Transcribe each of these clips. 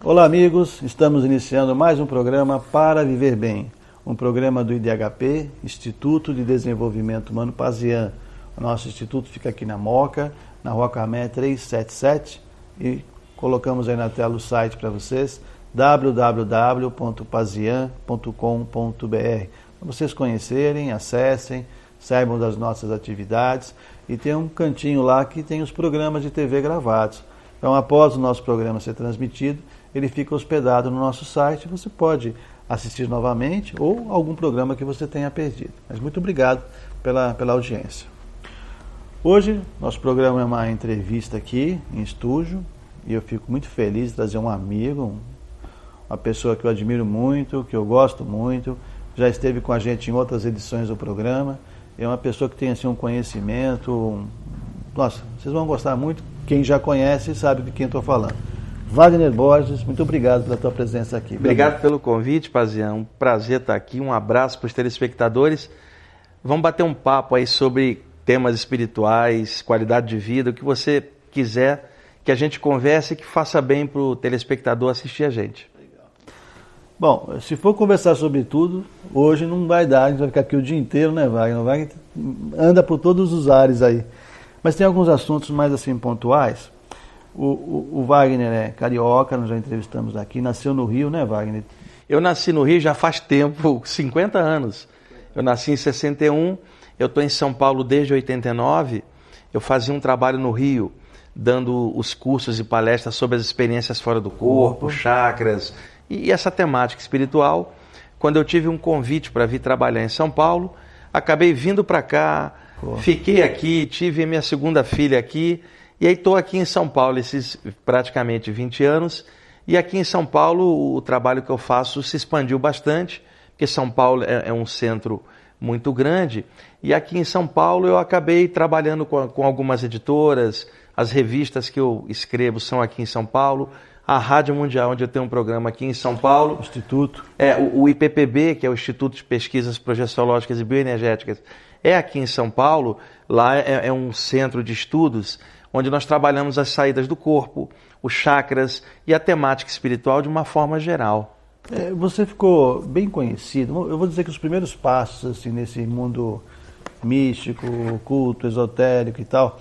Olá amigos, estamos iniciando mais um programa Para Viver Bem, um programa do IDHP, Instituto de Desenvolvimento Humano Pazian. O nosso instituto fica aqui na Moca, na Rua Camé 377, e colocamos aí na tela o site para vocês, www.pazian.com.br, para vocês conhecerem, acessem, saibam das nossas atividades, e tem um cantinho lá que tem os programas de TV gravados. Então, após o nosso programa ser transmitido, ele fica hospedado no nosso site, você pode assistir novamente ou algum programa que você tenha perdido. Mas muito obrigado pela audiência. Hoje, nosso programa é uma entrevista aqui em estúdio, e eu fico muito feliz de trazer um amigo, uma pessoa que eu admiro muito, que eu gosto muito, já esteve com a gente em outras edições do programa, é uma pessoa que tem assim, um conhecimento, nossa, vocês vão gostar muito, quem já conhece sabe de quem estou falando. Wagner Borges, muito obrigado pela tua presença aqui. Obrigado pelo convite, Pazian, um prazer estar aqui, um abraço para os telespectadores. Vamos bater um papo aí sobre temas espirituais, qualidade de vida, o que você quiser que a gente converse e que faça bem para o telespectador assistir a gente. Bom, se for conversar sobre tudo, hoje não vai dar, a gente vai ficar aqui o dia inteiro, né, Wagner? O Wagner anda por todos os ares aí. Mas tem alguns assuntos mais assim pontuais. O Wagner é carioca, nós já entrevistamos aqui, nasceu no Rio, né, Wagner? Eu nasci no Rio já faz tempo, 50 anos. Eu nasci em 61, eu estou em São Paulo desde 89, eu fazia um trabalho no Rio, dando os cursos e palestras sobre as experiências fora do corpo, chakras e essa temática espiritual. Quando eu tive um convite para vir trabalhar em São Paulo, acabei vindo para cá, fiquei aqui, tive minha segunda filha aqui, e aí estou aqui em São Paulo esses praticamente 20 anos, e aqui em São Paulo o trabalho que eu faço se expandiu bastante, porque São Paulo é um centro muito grande, e aqui em São Paulo eu acabei trabalhando com algumas editoras, as revistas que eu escrevo são aqui em São Paulo, a Rádio Mundial, onde eu tenho um programa aqui em São Paulo. Instituto. O IPPB, que é o Instituto de Pesquisas Projeciológicas e Bioenergéticas, é aqui em São Paulo. Lá é um centro de estudos onde nós trabalhamos as saídas do corpo, os chakras e a temática espiritual de uma forma geral. Você ficou bem conhecido, eu vou dizer que os primeiros passos assim, nesse mundo místico, oculto, esotérico e tal,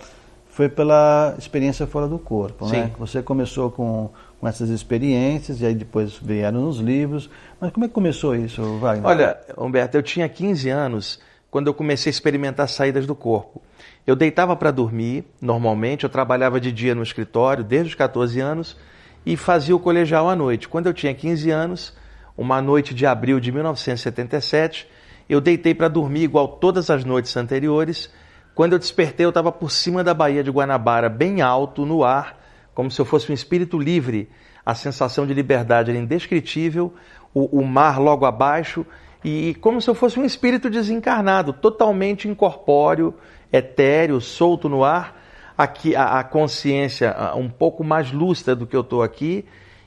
foi pela experiência fora do corpo, né? Você começou com essas experiências e aí depois vieram os livros. Mas como é que começou isso, Wagner? Olha, Humberto, eu tinha 15 anos quando eu comecei a experimentar saídas do corpo. Eu deitava para dormir, normalmente, eu trabalhava de dia no escritório desde os 14 anos e fazia o colegial à noite. Quando eu tinha 15 anos, uma noite de abril de 1977, eu deitei para dormir igual todas as noites anteriores. Quando eu despertei, eu estava por cima da Baía de Guanabara, bem alto, no ar, como se eu fosse um espírito livre. A sensação de liberdade era indescritível, o mar logo abaixo, e como se eu fosse um espírito desencarnado, totalmente incorpóreo, etéreo, solto no ar, aqui a consciência um pouco mais lúcida do que eu estou aqui,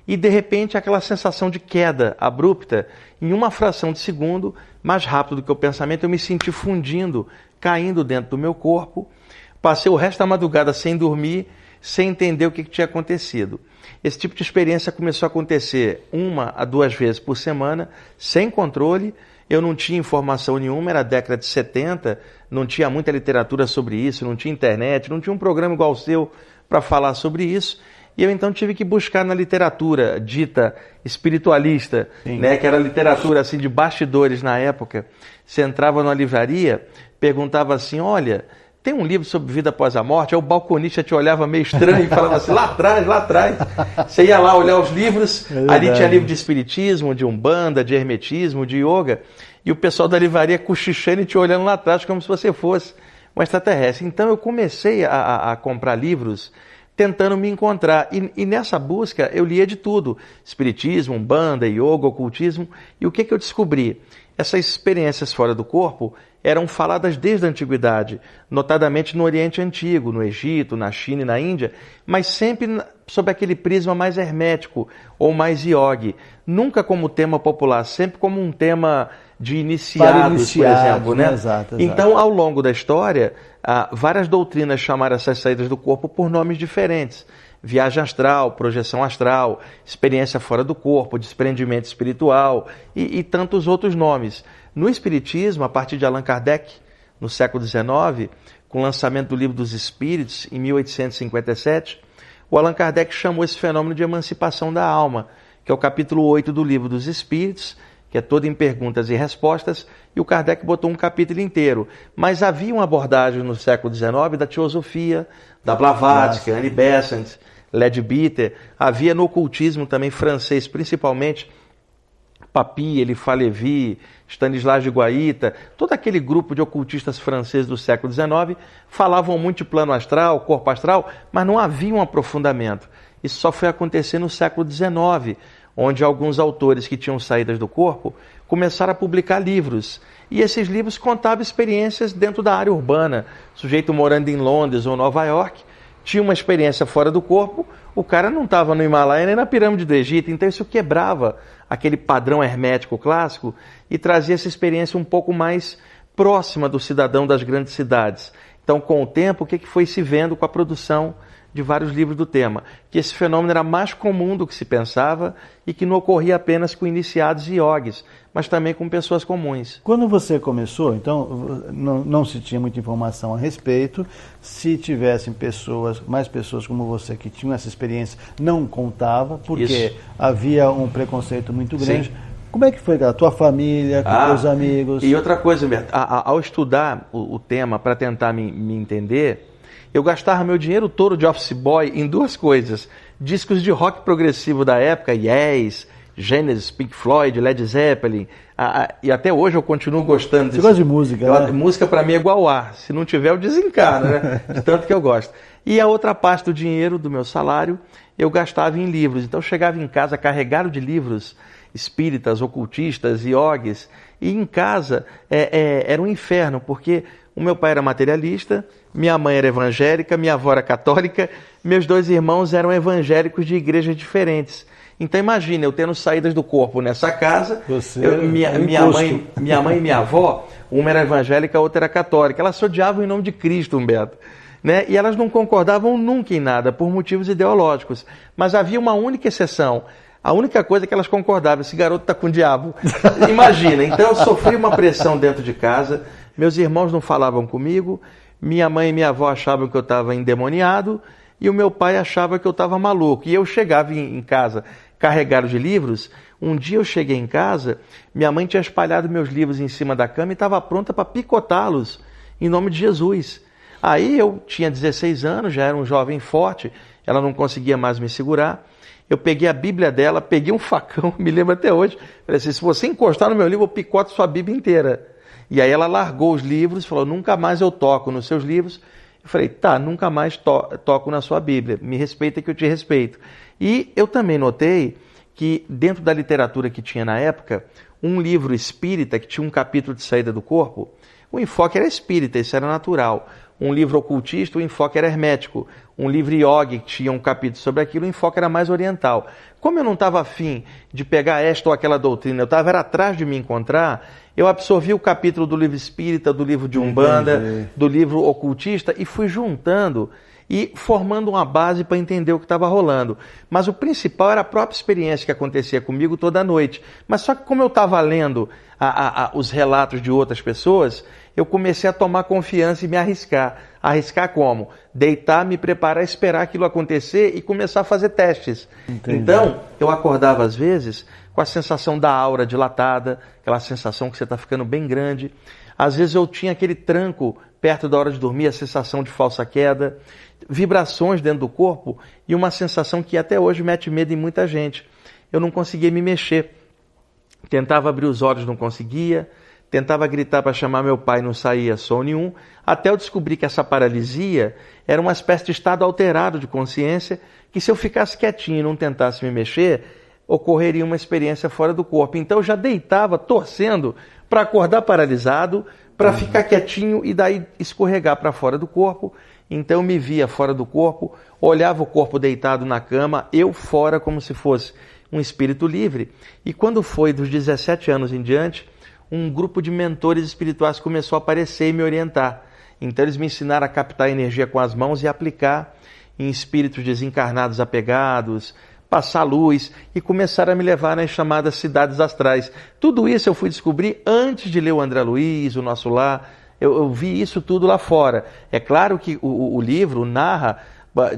e de repente aquela sensação de queda abrupta, em uma fração de segundo, mais rápido do que o pensamento, eu me senti fundindo, caindo dentro do meu corpo. Passei o resto da madrugada sem dormir, sem entender o que tinha acontecido. Esse tipo de experiência começou a acontecer 1 a 2 vezes por semana, sem controle. Eu não tinha informação nenhuma, era a década de 70, não tinha muita literatura sobre isso, não tinha internet, não tinha um programa igual o seu para falar sobre isso. E eu então tive que buscar na literatura dita espiritualista, né, que era literatura assim, de bastidores na época. Você entrava numa livraria, perguntava assim, olha, tem um livro sobre vida após a morte? Aí o balconista te olhava meio estranho e falava assim, lá atrás. Você ia lá olhar os livros, ali tinha livro de espiritismo, de umbanda, de hermetismo, de yoga, e o pessoal da livraria cochichando e te olhando lá atrás como se você fosse um extraterrestre. Então eu comecei a comprar livros tentando me encontrar. E nessa busca eu lia de tudo. Espiritismo, umbanda, yoga, ocultismo. E o que eu descobri? Essas experiências fora do corpo eram faladas desde a antiguidade, notadamente no Oriente Antigo, no Egito, na China e na Índia, mas sempre sob aquele prisma mais hermético ou mais yogi. Nunca como tema popular, sempre como um tema de iniciados, por exemplo. Né? Exato. Então, ao longo da história, várias doutrinas chamaram essas saídas do corpo por nomes diferentes. viagem astral, projeção astral, experiência fora do corpo, desprendimento espiritual e tantos outros nomes. No Espiritismo, a partir de Allan Kardec, no século XIX, com o lançamento do Livro dos Espíritos, em 1857, o Allan Kardec chamou esse fenômeno de emancipação da alma, que é o capítulo 8 do Livro dos Espíritos, que é todo em perguntas e respostas, e o Kardec botou um capítulo inteiro. Mas havia uma abordagem no século XIX da teosofia, da Blavatsky, Annie Besant, Leadbeater, havia no ocultismo também francês, principalmente Papy, Eliphas Lévy, Stanislas de Guaita, todo aquele grupo de ocultistas franceses do século XIX falavam muito de plano astral, corpo astral, mas não havia um aprofundamento. Isso só foi acontecer no século XIX, onde alguns autores que tinham saídas do corpo começaram a publicar livros. E esses livros contavam experiências dentro da área urbana. O sujeito morando em Londres ou Nova York tinha uma experiência fora do corpo, o cara não estava no Himalaia nem na pirâmide do Egito, então isso quebrava aquele padrão hermético clássico e trazia essa experiência um pouco mais próxima do cidadão das grandes cidades. Então, com o tempo, o que foi se vendo com a produção de vários livros do tema? Que esse fenômeno era mais comum do que se pensava e que não ocorria apenas com iniciados e yogis, mas também com pessoas comuns. Quando você começou, então, não se tinha muita informação a respeito. Se tivessem mais pessoas como você que tinham essa experiência, não contava, porque havia um preconceito muito grande. Sim. Como é que foi a tua família, com teus amigos? E outra coisa, Humberto, ao estudar o tema para tentar me entender, eu gastava meu dinheiro todo de office boy em duas coisas: discos de rock progressivo da época, Yes, Genesis, Pink Floyd, Led Zeppelin, e até hoje eu continuo gostando disso. Você gosta de música, né? Música para mim é igual ar, se não tiver eu desencarno, né? De tanto que eu gosto. E a outra parte do dinheiro, do meu salário, eu gastava em livros. Então eu chegava em casa carregado de livros espíritas, ocultistas, iogues, e em casa era um inferno, porque o meu pai era materialista, minha mãe era evangélica, minha avó era católica, meus dois irmãos eram evangélicos de igrejas diferentes. Então imagina, eu tendo saídas do corpo nessa casa, minha mãe e minha avó, uma era evangélica, a outra era católica, elas se odiavam em nome de Cristo, Humberto. Né? E elas não concordavam nunca em nada, por motivos ideológicos. Mas havia uma única exceção. A única coisa que elas concordavam: esse garoto está com o diabo. Imagina, então eu sofri uma pressão dentro de casa, meus irmãos não falavam comigo, minha mãe e minha avó achavam que eu estava endemoniado e o meu pai achava que eu estava maluco. E eu chegava em casa carregado de livros. Um dia eu cheguei em casa, minha mãe tinha espalhado meus livros em cima da cama e estava pronta para picotá-los em nome de Jesus. Aí eu tinha 16 anos, já era um jovem forte, ela não conseguia mais me segurar. Eu peguei a Bíblia dela, peguei um facão, me lembro até hoje, falei assim: se você encostar no meu livro, eu picoto sua Bíblia inteira. E aí ela largou os livros, falou: nunca mais eu toco nos seus livros. Eu falei: tá, nunca mais toco na sua Bíblia, me respeita que eu te respeito. E eu também notei que dentro da literatura que tinha na época, um livro espírita que tinha um capítulo de saída do corpo, o enfoque era espírita, isso era natural. Um livro ocultista, o enfoque era hermético. Um livro yogi que tinha um capítulo sobre aquilo, o enfoque era mais oriental. Como eu não estava afim de pegar esta ou aquela doutrina, eu estava atrás de me encontrar, eu absorvi o capítulo do livro espírita, do livro de Umbanda, do livro ocultista e fui juntando e formando uma base para entender o que estava rolando. Mas o principal era a própria experiência que acontecia comigo toda noite. Mas só que como eu estava lendo os relatos de outras pessoas, eu comecei a tomar confiança e me arriscar. Arriscar como? Deitar, me preparar, esperar aquilo acontecer e começar a fazer testes. Entendi. Então, eu acordava às vezes com a sensação da aura dilatada, aquela sensação que você está ficando bem grande. Às vezes eu tinha aquele tranco perto da hora de dormir, a sensação de falsa queda, vibrações dentro do corpo e uma sensação que até hoje mete medo em muita gente. Eu não conseguia me mexer. Tentava abrir os olhos, não conseguia. Tentava gritar para chamar meu pai, não saía som nenhum, até eu descobri que essa paralisia era uma espécie de estado alterado de consciência, que se eu ficasse quietinho e não tentasse me mexer, ocorreria uma experiência fora do corpo. Então eu já deitava torcendo para acordar paralisado, para ficar quietinho e daí escorregar para fora do corpo. Então eu me via fora do corpo, olhava o corpo deitado na cama, eu fora como se fosse um espírito livre. E quando foi dos 17 anos em diante, um grupo de mentores espirituais começou a aparecer e me orientar. Então eles me ensinaram a captar energia com as mãos e aplicar. em espíritos desencarnados apegados, passar luz e começaram a me levar nas chamadas cidades astrais. Tudo isso eu fui descobrir antes de ler o André Luiz, o Nosso Lar. Eu vi isso tudo lá fora. É claro que o livro narra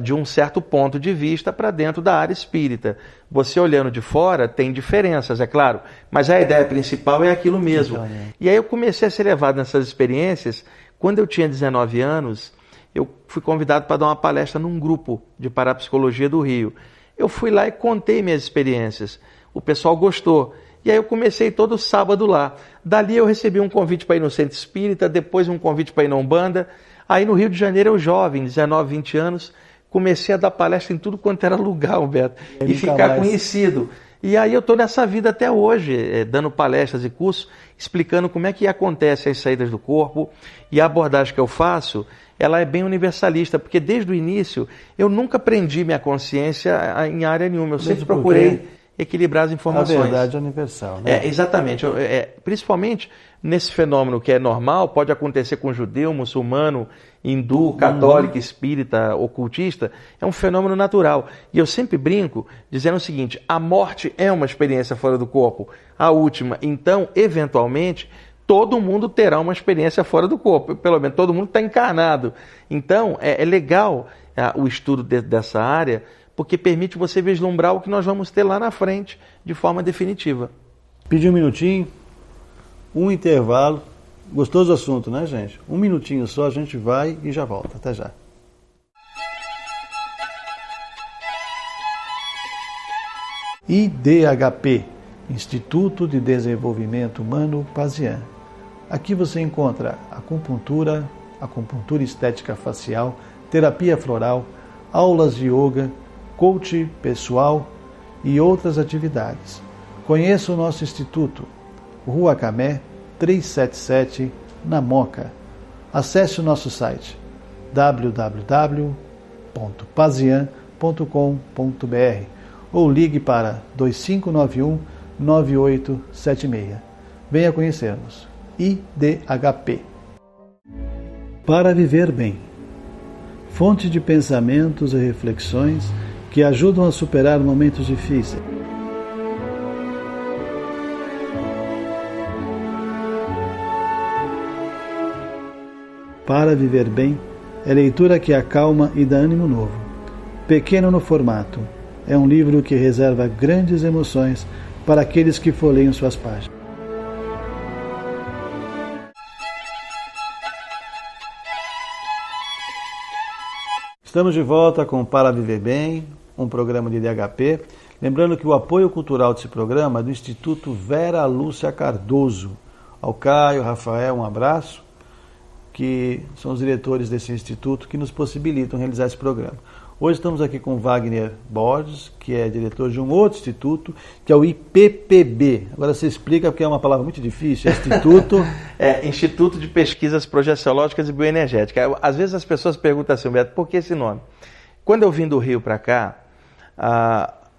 de um certo ponto de vista para dentro da área espírita. Você olhando de fora tem diferenças, é claro, mas a ideia principal é aquilo mesmo. E aí eu comecei a ser levado nessas experiências. Quando eu tinha 19 anos, eu fui convidado para dar uma palestra num grupo de parapsicologia do Rio. Eu fui lá e contei minhas experiências. O pessoal gostou. E aí eu comecei todo sábado lá. Dali eu recebi um convite para ir no Centro Espírita, depois um convite para ir na Umbanda. Aí no Rio de Janeiro eu jovem, 19, 20 anos, comecei a dar palestra em tudo quanto era lugar, Humberto, e ficar conhecido. E aí eu estou nessa vida até hoje, dando palestras e cursos, explicando como é que acontecem as saídas do corpo. E a abordagem que eu faço, ela é bem universalista, porque desde o início eu nunca prendi minha consciência em área nenhuma. Eu sempre procurei equilibrar as informações. A verdade é universal, né? Exatamente. Principalmente nesse fenômeno que é normal, pode acontecer com judeu, muçulmano, hindu, católico, espírita, ocultista, é um fenômeno natural. E eu sempre brinco dizendo o seguinte: a morte é uma experiência fora do corpo, a última. Então, eventualmente, todo mundo terá uma experiência fora do corpo, pelo menos todo mundo está encarnado. Então, é legal o estudo dessa área, porque permite você vislumbrar o que nós vamos ter lá na frente, de forma definitiva. Pedi um minutinho, um intervalo. Gostoso assunto, né, gente? Um minutinho só, a gente vai e já volta. Até já. IDHP, Instituto de Desenvolvimento Humano Pazian. Aqui você encontra acupuntura estética facial, terapia floral, aulas de yoga, coach pessoal e outras atividades. Conheça o nosso instituto, Rua Camé, 377, na Moca. Acesse o nosso site www.pazian.com.br ou ligue para 2591-9876. Venha conhecer-nos. IDHP. Para viver bem. Fonte de pensamentos e reflexões que ajudam a superar momentos difíceis. Para viver bem é leitura que acalma e dá ânimo novo. Pequeno no formato, é um livro que reserva grandes emoções para aqueles que folheiam suas páginas. Estamos de volta com Para Viver Bem, um programa de IDHP. Lembrando que o apoio cultural desse programa é do Instituto Vera Lúcia Cardoso. Ao Caio, Rafael, um abraço, que são os diretores desse instituto que nos possibilitam realizar esse programa. Hoje estamos aqui com Wagner Borges, que é diretor de um outro instituto, que é o IPPB. Agora você explica, porque é uma palavra muito difícil, Instituto... Instituto de Pesquisas Projeciológicas e Bioenergéticas. Às vezes as pessoas perguntam assim, Beto, por que esse nome? Quando eu vim do Rio para cá,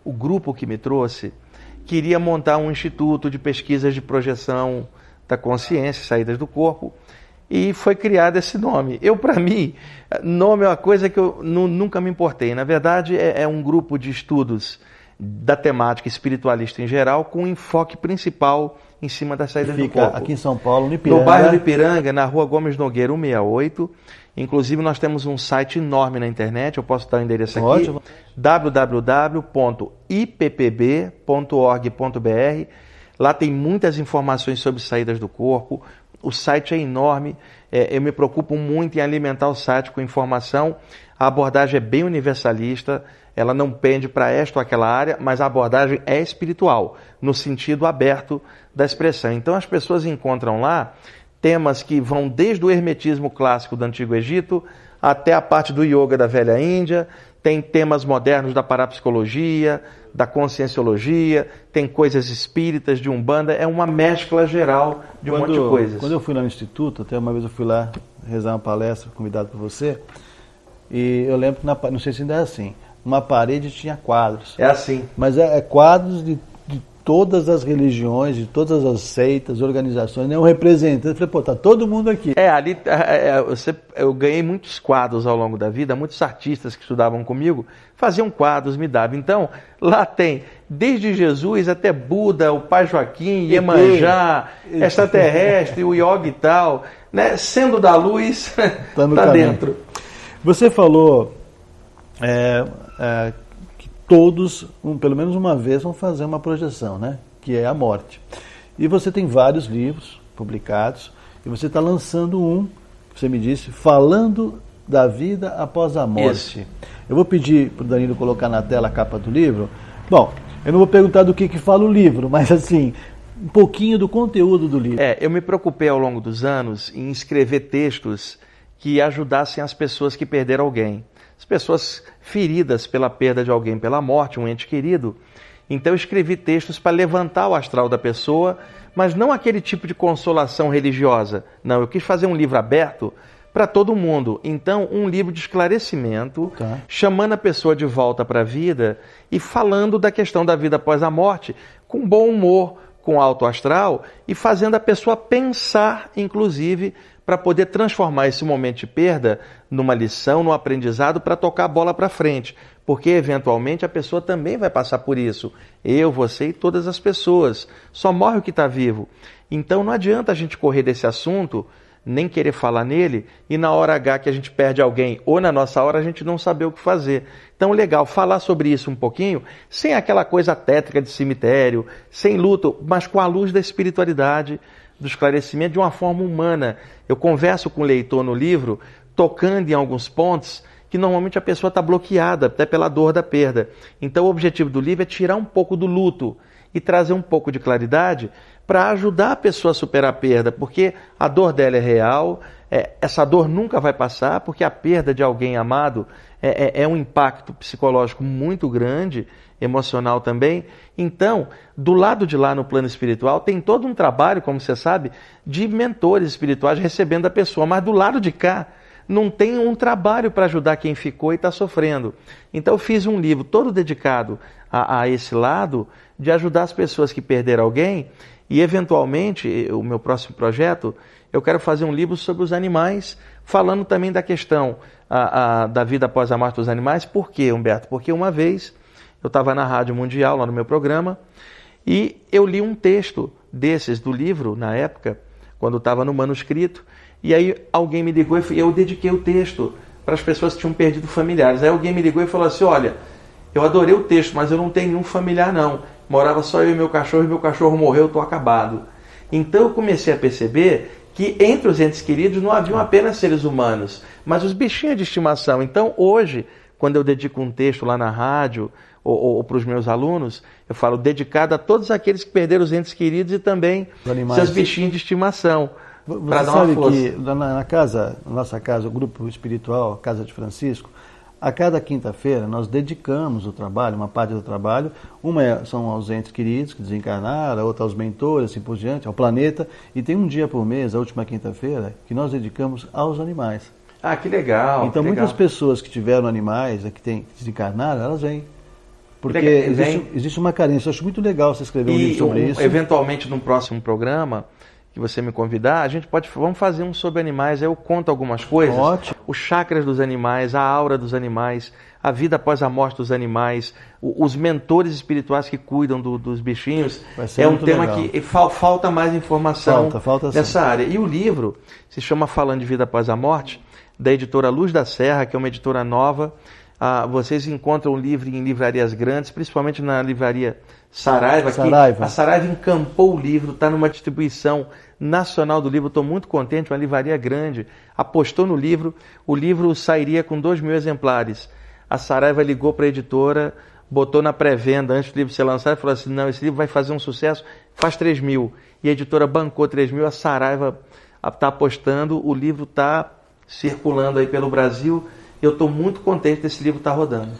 o grupo que me trouxe queria montar um instituto de pesquisas de projeção da consciência, saídas do corpo, e foi criado esse nome. Para mim, nome é uma coisa que eu nunca me importei. Na verdade, é um grupo de estudos da temática espiritualista em geral, com enfoque principal em cima das saídas do corpo. Aqui em São Paulo, no Ipiranga. No bairro do Ipiranga, na Rua Gomes Nogueira, 168. Inclusive, nós temos um site enorme na internet, eu posso dar o endereço aqui, www.ippb.org.br. Lá tem muitas informações sobre saídas do corpo. O site é enorme, eu me preocupo muito em alimentar o site com informação. A abordagem é bem universalista, ela não pende para esta ou aquela área, mas a abordagem é espiritual, no sentido aberto da expressão. Então as pessoas encontram lá temas que vão desde o hermetismo clássico do Antigo Egito até a parte do yoga da Velha Índia, tem temas modernos da parapsicologia, da conscienciologia, tem coisas espíritas, de Umbanda, é uma mescla geral de um monte de coisas. Quando eu fui lá no Instituto, até uma vez eu fui lá rezar uma palestra, convidado por você, e eu lembro que, não sei se ainda é assim, uma parede tinha quadros. É assim. Mas é quadros de todas as religiões, de todas as seitas, organizações, né? Um representante. Eu falei, pô, tá todo mundo aqui. Ali eu ganhei muitos quadros ao longo da vida, muitos artistas que estudavam comigo faziam quadros, me davam. Então, lá tem desde Jesus até Buda, o Pai Joaquim, Iemanjá, extraterrestre, o Yogi e tal, né? Sendo da luz, tá dentro. Você falou que todos, pelo menos uma vez, vão fazer uma projeção, né? Que é a morte. E você tem vários livros publicados, e você está lançando um, você me disse, falando da vida após a morte. Isso. Eu vou pedir para o Danilo colocar na tela a capa do livro. Bom, eu não vou perguntar do que fala o livro, mas assim, um pouquinho do conteúdo do livro. Eu me preocupei ao longo dos anos em escrever textos que ajudassem as pessoas que perderam alguém. As pessoas feridas pela perda de alguém, pela morte, um ente querido. Então eu escrevi textos para levantar o astral da pessoa, mas não aquele tipo de consolação religiosa. Não, eu quis fazer um livro aberto para todo mundo. Então, um livro de esclarecimento, chamando a pessoa de volta para a vida e falando da questão da vida após a morte, com bom humor, com alto astral e fazendo a pessoa pensar, inclusive, para poder transformar esse momento de perda numa lição, num aprendizado, para tocar a bola para frente. Porque, eventualmente, a pessoa também vai passar por isso. Eu, você e todas as pessoas. Só morre o que está vivo. Então, não adianta a gente correr desse assunto, nem querer falar nele, e na hora H que a gente perde alguém, ou na nossa hora, a gente não saber o que fazer. Então, legal, falar sobre isso um pouquinho, sem aquela coisa tétrica de cemitério, sem luto, mas com a luz da espiritualidade, do esclarecimento, de uma forma humana. Eu converso com o leitor no livro, tocando em alguns pontos que normalmente a pessoa está bloqueada, até pela dor da perda. Então, o objetivo do livro é tirar um pouco do luto e trazer um pouco de claridade para ajudar a pessoa a superar a perda, porque a dor dela é real, essa dor nunca vai passar, porque a perda de alguém amado é um impacto psicológico muito grande, emocional também. Então, do lado de lá no plano espiritual, tem todo um trabalho, como você sabe, de mentores espirituais recebendo a pessoa, mas do lado de cá, não tem um trabalho para ajudar quem ficou e está sofrendo. Então eu fiz um livro todo dedicado a esse lado, de ajudar as pessoas que perderam alguém, e eventualmente, o meu próximo projeto, eu quero fazer um livro sobre os animais, falando também da questão da vida após a morte dos animais. Por quê, Humberto? Porque uma vez eu estava na Rádio Mundial, lá no meu programa, e eu li um texto desses do livro, na época, quando estava no manuscrito, e aí alguém me ligou e eu dediquei o texto para as pessoas que tinham perdido familiares. Aí alguém me ligou e falou assim, olha, eu adorei o texto, mas eu não tenho nenhum familiar não. Morava só eu e meu cachorro morreu, eu estou acabado. Então eu comecei a perceber que entre os entes queridos não haviam apenas seres humanos, mas os bichinhos de estimação. Então hoje, quando eu dedico um texto lá na rádio, ou para os meus alunos, eu falo dedicado a todos aqueles que perderam os entes queridos e também seus bichinhos de estimação. Você sabe que na nossa casa, o grupo espiritual, a Casa de Francisco, a cada quinta-feira nós dedicamos o trabalho, uma parte do trabalho, são aos entes queridos que desencarnaram, a outra aos mentores, assim por diante, ao planeta, e tem um dia por mês, a última quinta-feira, que nós dedicamos aos animais. Ah, que legal. Então que muitas legal. pessoas que tiveram animais, que desencarnaram, elas vêm. Porque existe uma carência. Eu acho muito legal você escrever um livro sobre isso. Eventualmente, num próximo programa que você me convidar, vamos fazer um sobre animais, aí eu conto algumas coisas. Ótimo. Os chakras dos animais, a aura dos animais, a vida após a morte dos animais, os mentores espirituais que cuidam dos bichinhos. É um tema legal. Que falta mais informação falta nessa área. E o livro se chama Falando de Vida Após a Morte, da editora Luz da Serra, que é uma editora nova. Vocês encontram o livro em livrarias grandes, principalmente na livraria Saraiva. A Saraiva encampou o livro, está numa distribuição nacional do livro. Estou muito contente, uma livraria grande, apostou no livro. O livro sairia com 2.000 exemplares. A Saraiva ligou para a editora, botou na pré-venda antes do livro ser lançado e falou assim, não, esse livro vai fazer um sucesso, faz 3.000. E a editora bancou 3.000, a Saraiva está apostando, o livro está circulando aí pelo Brasil. Eu estou muito contente desse livro estar rodando.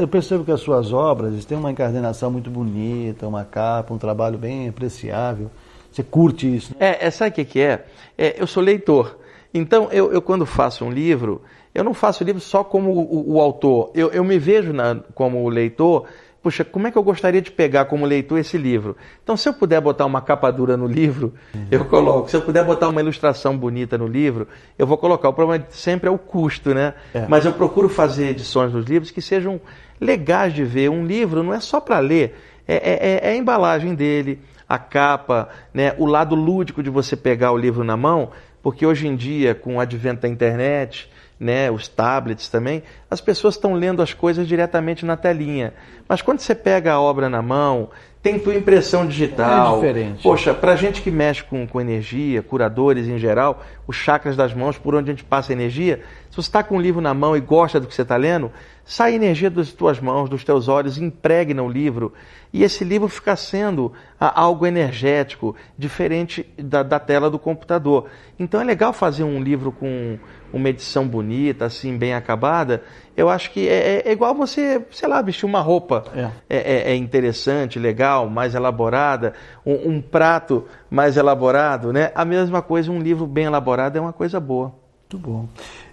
Eu percebo que as suas obras têm uma encadernação muito bonita, uma capa, um trabalho bem apreciável. Você curte isso, né? Sabe o que é? Eu sou leitor. Então, eu quando faço um livro, eu não faço o livro só como o autor. Eu me vejo como leitor puxa, como é que eu gostaria de pegar como leitor esse livro? Então, se eu puder botar uma capa dura no livro, eu coloco. Se eu puder botar uma ilustração bonita no livro, eu vou colocar. O problema sempre é o custo, né? Mas eu procuro fazer edições dos livros que sejam legais de ver. Um livro não é só para ler, é a embalagem dele, a capa, né? O lado lúdico de você pegar o livro na mão, porque hoje em dia, com o advento da internet, né, os tablets também, as pessoas estão lendo as coisas diretamente na telinha. Mas quando você pega a obra na mão, tem tua impressão digital. É diferente. Poxa, para gente que mexe com energia, curadores em geral, os chakras das mãos, por onde a gente passa energia, se você está com um livro na mão e gosta do que você está lendo, sai energia das tuas mãos, dos teus olhos, impregna o livro. E esse livro fica sendo algo energético, diferente da tela do computador. Então é legal fazer um livro com uma edição bonita, assim, bem acabada. Eu acho que é igual você, sei lá, vestir uma roupa. É interessante, legal, mais elaborada. Um prato mais elaborado, né? A mesma coisa, um livro bem elaborado é uma coisa boa. Muito bom.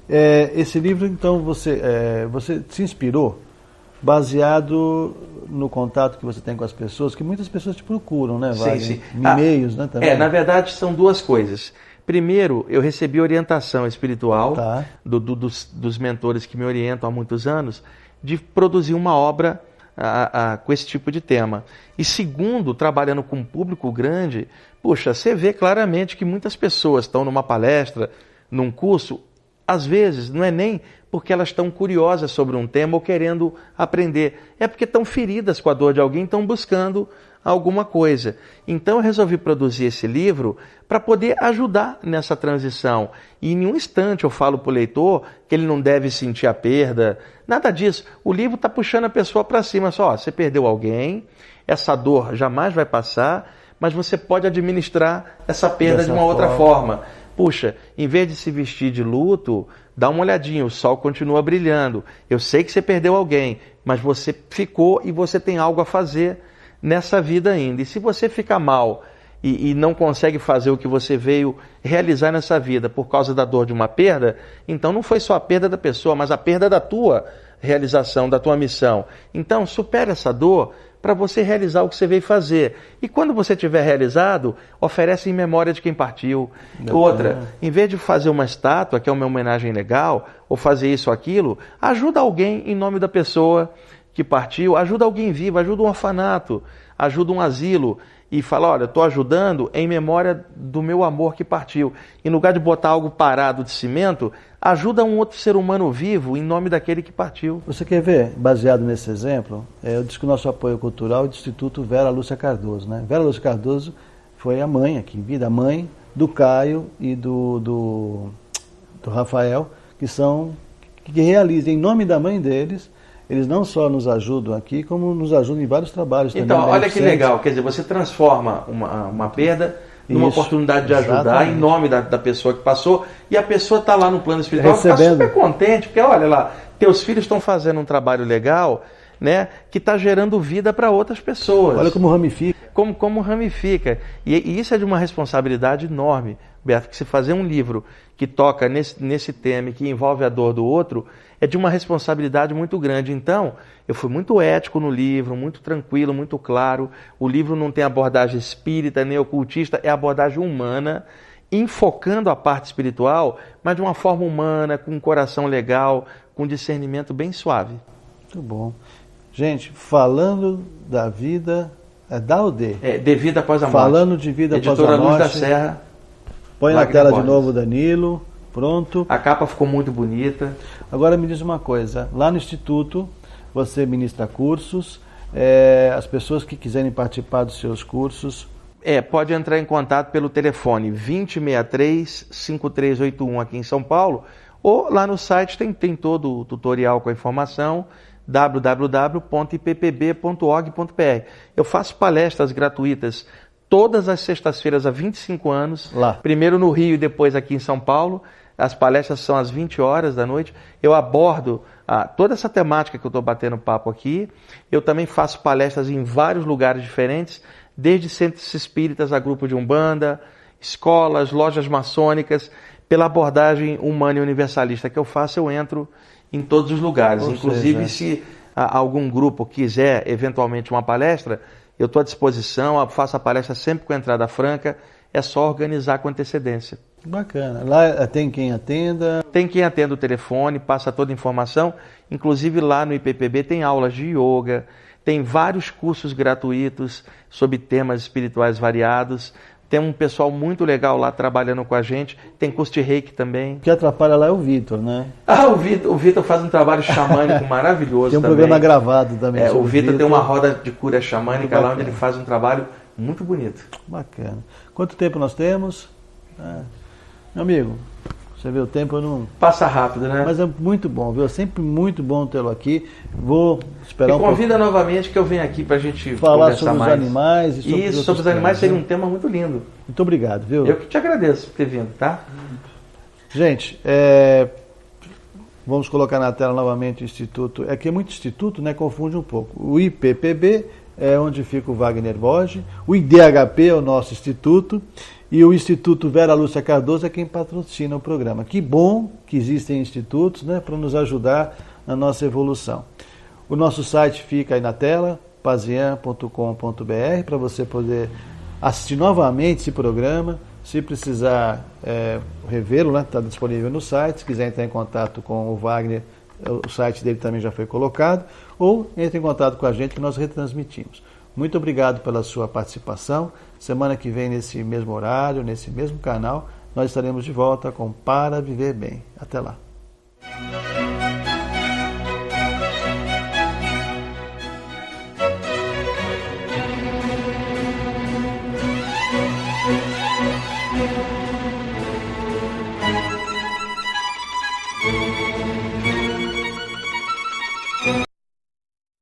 Esse livro, então, você se inspirou baseado no contato que você tem com as pessoas, que muitas pessoas te procuram, né? Sim. E-mails, né? Também. Na verdade, são duas coisas. Primeiro, eu recebi orientação espiritual dos mentores que me orientam há muitos anos, de produzir uma obra com esse tipo de tema. E segundo, trabalhando com um público grande, puxa, você vê claramente que muitas pessoas estão numa palestra, num curso, às vezes não é nem porque elas estão curiosas sobre um tema ou querendo aprender, é porque estão feridas com a dor de alguém, estão buscando alguma coisa. Então eu resolvi produzir esse livro para poder ajudar nessa transição. E em nenhum instante eu falo para o leitor que ele não deve sentir a perda, nada disso. O livro está puxando a pessoa para cima, só, você perdeu alguém, essa dor jamais vai passar, mas você pode administrar essa perda de uma outra forma. Puxa, em vez de se vestir de luto, dá uma olhadinha, o sol continua brilhando. Eu sei que você perdeu alguém, mas você ficou e você tem algo a fazer nessa vida ainda. E se você fica mal e não consegue fazer o que você veio realizar nessa vida por causa da dor de uma perda, então não foi só a perda da pessoa, mas a perda da tua realização, da tua missão. Então, supere essa dor para você realizar o que você veio fazer. E quando você tiver realizado, oferece em memória de quem partiu. Outra, em vez de fazer uma estátua, que é uma homenagem legal, ou fazer isso ou aquilo, ajuda alguém em nome da pessoa que partiu, ajuda alguém vivo, ajuda um orfanato, ajuda um asilo, e fala, olha, estou ajudando em memória do meu amor que partiu. Em lugar de botar algo parado de cimento, ajuda um outro ser humano vivo em nome daquele que partiu. Você quer ver, baseado nesse exemplo, eu disse que o nosso apoio cultural é do Instituto Vera Lúcia Cardoso, né? Vera Lúcia Cardoso foi a mãe aqui em vida, a mãe do Caio e do Rafael, que realizam em nome da mãe deles. Eles não só nos ajudam aqui, como nos ajudam em vários trabalhos também. Então, olha que legal, quer dizer, você transforma uma perda numa oportunidade de ajudar em nome da pessoa que passou, e a pessoa está lá no plano espiritual, está super contente, porque olha lá, teus filhos estão fazendo um trabalho legal, né, que está gerando vida para outras pessoas. Olha como ramifica. Como ramifica. E isso é de uma responsabilidade enorme, Beto, que se fazer um livro que toca nesse tema e que envolve a dor do outro, é de uma responsabilidade muito grande. Então, eu fui muito ético no livro, muito tranquilo, muito claro. O livro não tem abordagem espírita nem ocultista, é abordagem humana, enfocando a parte espiritual, mas de uma forma humana, com um coração legal, com discernimento bem suave. Muito bom. Gente, falando da vida, da ou de? De vida após a morte. Falando de vida após a morte. Editora Luz da Serra. Põe na tela de novo, Danilo. Pronto. A capa ficou muito bonita. Agora me diz uma coisa, lá no Instituto você ministra cursos, as pessoas que quiserem participar dos seus cursos... Pode entrar em contato pelo telefone 2063-5381 aqui em São Paulo, ou lá no site tem todo o tutorial com a informação, www.ippb.org.br. Eu faço palestras gratuitas todas as sextas-feiras há 25 anos, lá. Primeiro no Rio e depois aqui em São Paulo. As palestras são às 20 horas da noite. Eu abordo toda essa temática que eu estou batendo papo aqui. Eu também faço palestras em vários lugares diferentes, desde centros espíritas a grupo de Umbanda, escolas, lojas maçônicas. Pela abordagem humana e universalista que eu faço, eu entro em todos os lugares. Inclusive, se algum grupo quiser eventualmente uma palestra, eu estou à disposição, faço a palestra sempre com entrada franca, é só organizar com antecedência. Bacana. Lá tem quem atenda? Tem quem atenda o telefone, passa toda a informação, inclusive lá no IPPB tem aulas de yoga, tem vários cursos gratuitos sobre temas espirituais variados. Tem um pessoal muito legal lá trabalhando com a gente. Tem curso de reiki também. O que atrapalha lá é o Vitor, né? O Vitor faz um trabalho xamânico maravilhoso. Tem um também. Programa gravado também. O Vitor tem uma roda de cura xamânica lá onde ele faz um trabalho muito bonito. Bacana. Quanto tempo nós temos? Meu amigo, você vê o tempo, eu não... Passa rápido, né? Mas é muito bom, viu? É sempre muito bom tê-lo aqui. Vou esperar um pouco. Me convida novamente que eu venho aqui pra gente falar conversar sobre mais. Os animais. E sobre os animais seria um tema muito lindo. Muito obrigado, viu? Eu que te agradeço por ter vindo, tá? Gente, vamos colocar na tela novamente o Instituto. É que é muito instituto, né? Confunde um pouco. O IPPB é onde fica o Wagner Borges. O IDHP é o nosso instituto. E o Instituto Vera Lúcia Cardoso é quem patrocina o programa. Que bom que existem institutos, né, para nos ajudar na nossa evolução. O nosso site fica aí na tela, pazian.com.br, para você poder assistir novamente esse programa. Se precisar revê-lo, né, está disponível no site. Se quiser entrar em contato com o Wagner, o site dele também já foi colocado. Ou entre em contato com a gente que nós retransmitimos. Muito obrigado pela sua participação. Semana que vem, nesse mesmo horário, nesse mesmo canal, nós estaremos de volta com Para Viver Bem. Até lá.